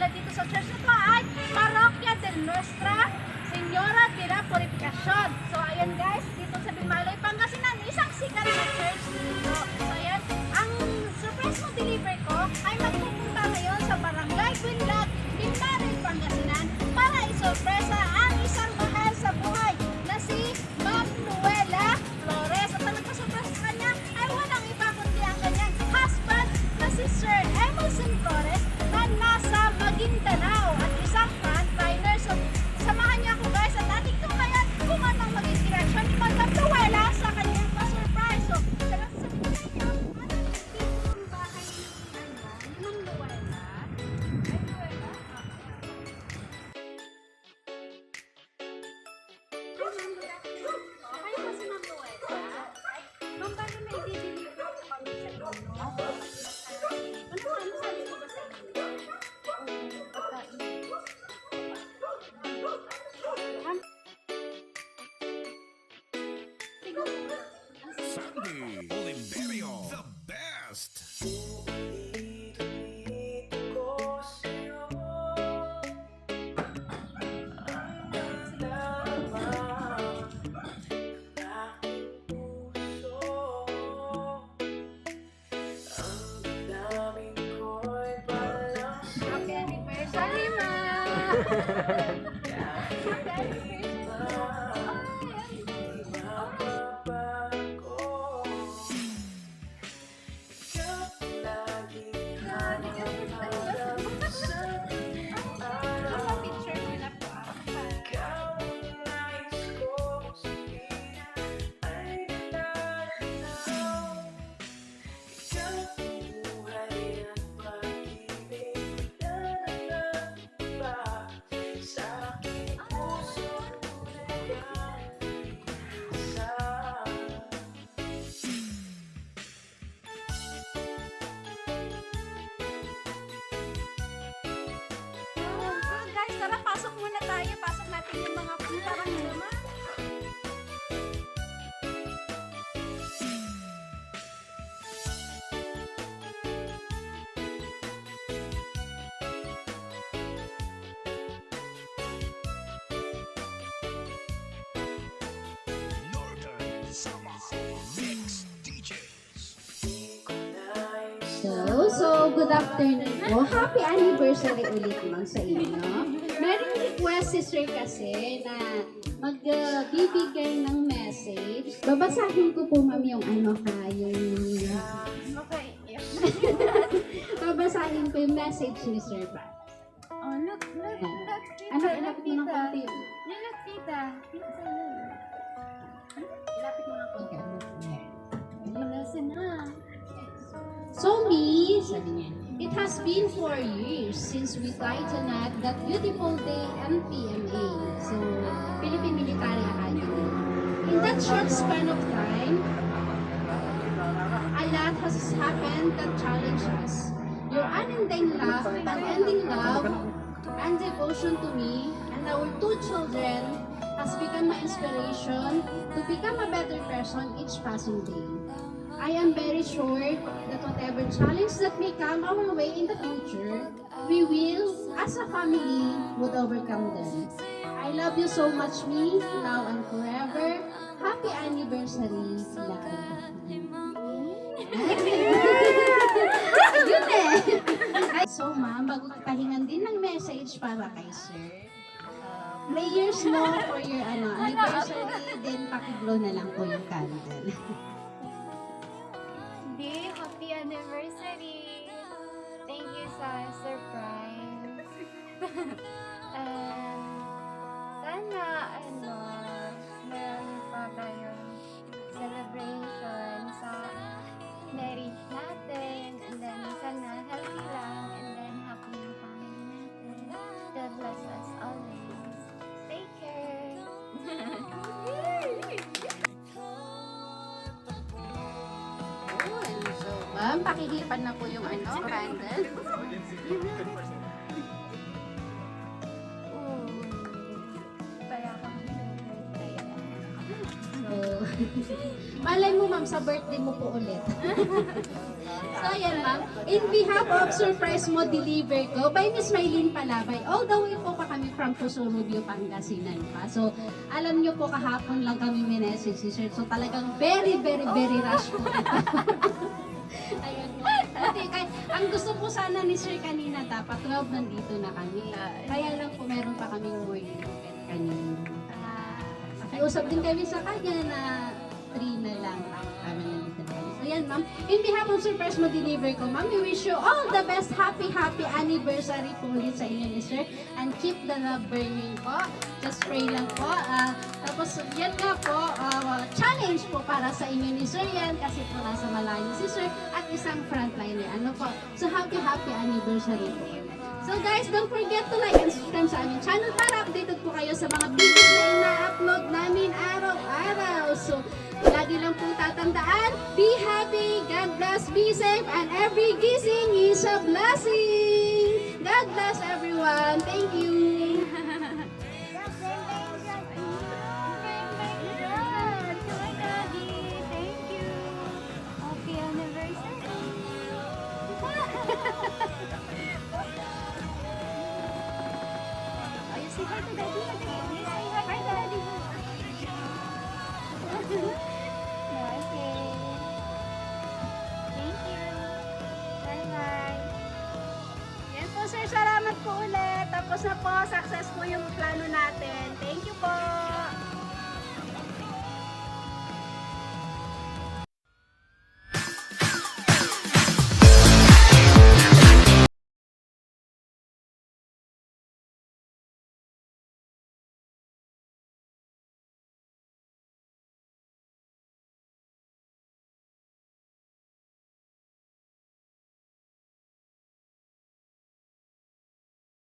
pala dito sa church na to ay Parokya de Nuestra Señora de la Purificación. So ayan guys, dito sa Palabaymylene, Pangasinan, isang sikat na church dito. So ayan, ang surprise mo deliver ko ay magpupunta ngayon sa Barangay Quinlat, Pangasinan para isorpresa ang isang mahal sa buhay na si Maam Louela Flores. At ang nagpasurprise sa kanya ay walang iba kundi ang kanyang husband na si Sir Emilson Flores na nasa Maguindanao at isang frontliner. So samahan niya ako guys at ating tumayan kung anong maging reaction ni Maam Louela sa kanyang pasurprise. So tara sa inyo, anong tipong bahay ni Maam Louela? The best. Happy anniversary, Ma! Tara, pasok muna tayo. Pasok natin yung mga parang naman. Northern Summer Mix DJs. So, good afternoon po. Happy anniversary ulit lang sa inyo. Merong request si Sir kasi na magbibigay ng message. Babasahin ko po ma'am yung yung babasahin ko yung message ni Sir ba? Oh, look, tita. Ilapit mo ng konti. Look, tita. Ilapit mo ng konti. Emilson na. So me, sabi niya, it has been 4 years since we tied a knot that beautiful day NPMA, so Philippine Military Academy. In that short span of time, a lot has happened that challenged us. Your unending love and devotion to me and our 2 children has become my inspiration to become a better person each passing day. I am very sure that whatever challenge that may come our way in the future, we will, as a family, would overcome them. I love you so much, me, now and forever. Happy anniversary, Laka. Yun eh! So ma'am, bago pahingan din ng message para kay sir. Prayers mo for your anniversary, then pakiblow na lang po yung candle. Happy anniversary! Thank you sa surprise. Sana, meron pa tayong celebration sa marriage natin, and then sana healthy lang, and then happy yung family natin. God bless us always. Take care! Ma'am, pakihipan na po yung candle. Para kang So, Malay mo ma'am, sa birthday mo po ulit. So ayan ma'am, in behalf of surprise mo deliver ko by Miss Maylene Palabay, all the way po pa kami from POZORRUBIO, Pangasinan pa. So alam nyo po kahapon lang kami minessage si Sir. So talagang very rush po. Ayun po. Buti, ang gusto po sana ni Sir kanina dapat 12 nandito na kami. Kaya lang po meron pa kaming morning event kanina. Nakiusap din kami sa kanya na 3 na lang kami nandito na kami. So yan ma'am, in behalf of surprise mo deliver ko ma'am, we wish you all the best, happy anniversary po ulit sa inyo ni Sir, and keep the love burning po. Just pray lang po. Tapos yan nga po, challenge po para sa inyo ni Sir yan kasi po nasa malayo si Sir at isang frontliner. Ano po? So happy anniversary po. So guys, don't forget to like and subscribe sa aming channel para updated po kayo sa mga videos na ina-upload namin araw-araw. So lagi lang po tatandaan, be happy, God bless, be safe, and every gising is a blessing. God bless everyone. Thank you. Say hi to Daddy. Say hi, Daddy. Okay. Thank you. Bye-bye. Yan po, Sir. Salamat po ulit. Tapos na po. Success po yung plano natin. Thank you po.